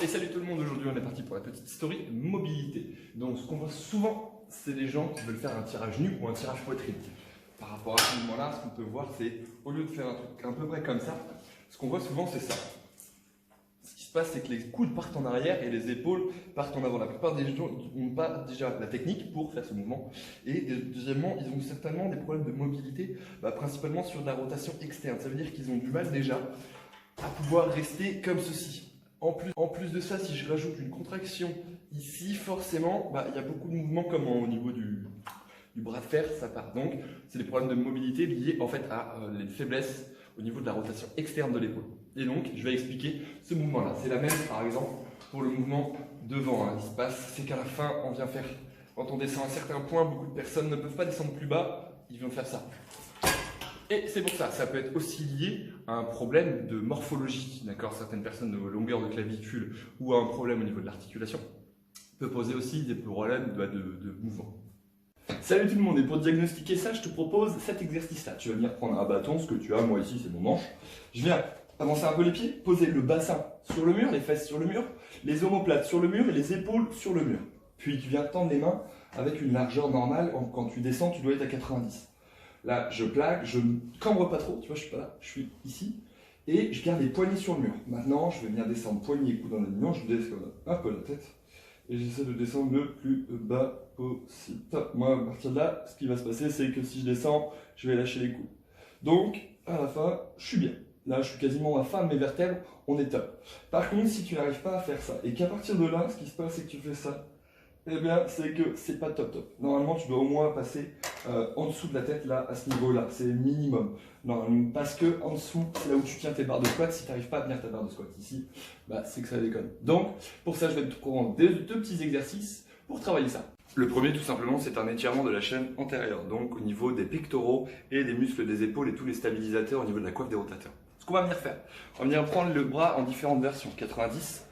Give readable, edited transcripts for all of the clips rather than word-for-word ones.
Et salut tout le monde, aujourd'hui on est parti pour la petite story mobilité. Donc ce qu'on voit souvent, c'est des gens qui veulent faire un tirage nu ou un tirage poitrine. Par rapport à ce mouvement-là, ce qu'on peut voir, c'est au lieu de faire un truc à peu près comme ça, ce qu'on voit souvent c'est ça. Ce qui se passe, c'est que les coudes partent en arrière et les épaules partent en avant. La plupart des gens n'ont pas déjà la technique pour faire ce mouvement. Et deuxièmement, ils ont certainement des problèmes de mobilité, principalement sur de la rotation externe. Ça veut dire qu'ils ont du mal déjà à pouvoir rester comme ceci. En plus de ça, si je rajoute une contraction ici, forcément, il y a beaucoup de mouvements comme au niveau du bras de fer, ça part. Donc, c'est des problèmes de mobilité liés en fait à les faiblesses au niveau de la rotation externe de l'épaule. Et donc, je vais expliquer ce mouvement-là. C'est la même, par exemple, pour le mouvement devant. Ce qui se passe, c'est qu'à la fin, on vient faire, quand on descend à un certain point, beaucoup de personnes ne peuvent pas descendre plus bas, ils vont faire ça. Et c'est pour ça, ça peut être aussi lié à un problème de morphologie, d'accord? Certaines personnes de longueur de clavicule ou à un problème au niveau de l'articulation peut poser aussi des problèmes de mouvement. Salut tout le monde, et pour diagnostiquer ça, je te propose cet exercice-là. Tu vas venir prendre un bâton, ce que tu as, moi ici c'est mon manche. Je viens avancer un peu les pieds, poser le bassin sur le mur, les fesses sur le mur, les omoplates sur le mur et les épaules sur le mur. Puis tu viens tendre les mains avec une largeur normale, quand tu descends, tu dois être à 90. Là, je plaque, je ne cambre pas trop, tu vois, je suis pas là, je suis ici. Et je garde les poignets sur le mur. Maintenant, je vais venir descendre poignets et coudes en alignement, je descends un peu la tête. Et j'essaie de descendre le plus bas possible. Top. Moi, à partir de là, ce qui va se passer, c'est que si je descends, je vais lâcher les coudes. Donc, à la fin, je suis bien. Là, je suis quasiment à la fin de mes vertèbres, on est top. Par contre, si tu n'arrives pas à faire ça, et qu'à partir de là, ce qui se passe, c'est que tu fais ça, eh bien, c'est que c'est pas top. Normalement, tu dois au moins passer en dessous de la tête, là, à ce niveau-là. C'est le minimum. Normalement, parce que en dessous, c'est là où tu tiens tes barres de squat. Si tu n'arrives pas à tenir ta barre de squat ici, c'est que ça déconne. Donc, pour ça, je vais te prendre deux petits exercices pour travailler ça. Le premier, tout simplement, c'est un étirement de la chaîne antérieure. Donc, au niveau des pectoraux et des muscles des épaules et tous les stabilisateurs au niveau de la coiffe des rotateurs. Ce qu'on va venir faire, on va venir prendre le bras en différentes versions. 90.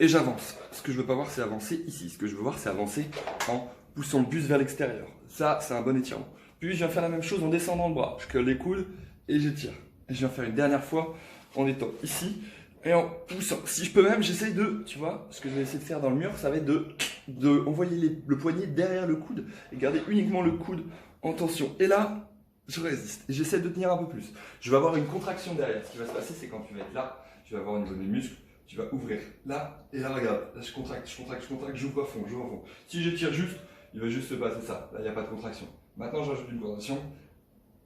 Et j'avance. Ce que je veux pas voir, c'est avancer ici. Ce que je veux voir, c'est avancer en poussant le buste vers l'extérieur. Ça, c'est un bon étirement. Puis, je viens faire la même chose en descendant le bras. Je colle les coudes et j'étire. Et je viens faire une dernière fois en étant ici et en poussant. Si je peux même, j'essaye de, tu vois, ce que je vais essayer de faire dans le mur, ça va être de envoyer le poignet derrière le coude et garder uniquement le coude en tension. Et là, je résiste. Et j'essaie de tenir un peu plus. Je vais avoir une contraction derrière. Ce qui va se passer, c'est quand tu vas être là, tu vas avoir au niveau des muscles. Tu vas ouvrir là, et là regarde, là je contracte, j'ouvre à fond, j'ouvre à fond. Si j'étire juste, il va juste se passer ça, là il n'y a pas de contraction. Maintenant j'ajoute une contraction,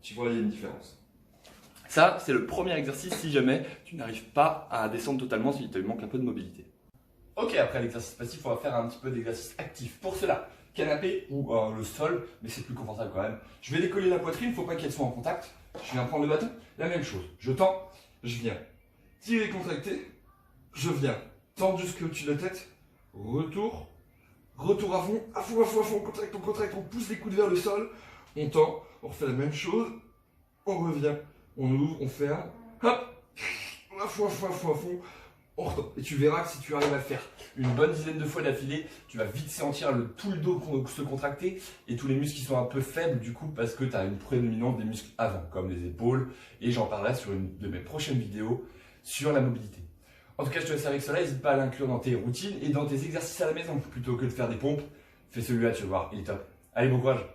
tu vois il y a une différence. Ça c'est le premier exercice si jamais tu n'arrives pas à descendre totalement, si tu manques un peu de mobilité. Ok, après l'exercice passif, on va faire un petit peu d'exercice actif. Pour cela, canapé ou le sol, mais c'est plus confortable quand même. Je vais décoller la poitrine, il ne faut pas qu'elle soit en contact. Je viens prendre le bâton, la même chose, je tends, je viens tirer, contracter. Je viens tendre jusqu'au dessus de la tête, retour à fond, contracte, on pousse les coudes vers le sol, on tend, on refait la même chose, on revient, on ouvre, on ferme, hop, à fond, on retend. Et tu verras que si tu arrives à le faire une bonne dizaine de fois d'affilée, tu vas vite sentir tout le dos se contracter et tous les muscles qui sont un peu faibles du coup parce que tu as une prédominance des muscles avant, comme les épaules, et j'en parlerai sur une de mes prochaines vidéos sur la mobilité. En tout cas, je te laisse avec cela, n'hésite pas à l'inclure dans tes routines et dans tes exercices à la maison. Plutôt que de faire des pompes, fais celui-là, tu vas voir, il est top. Allez, bon courage!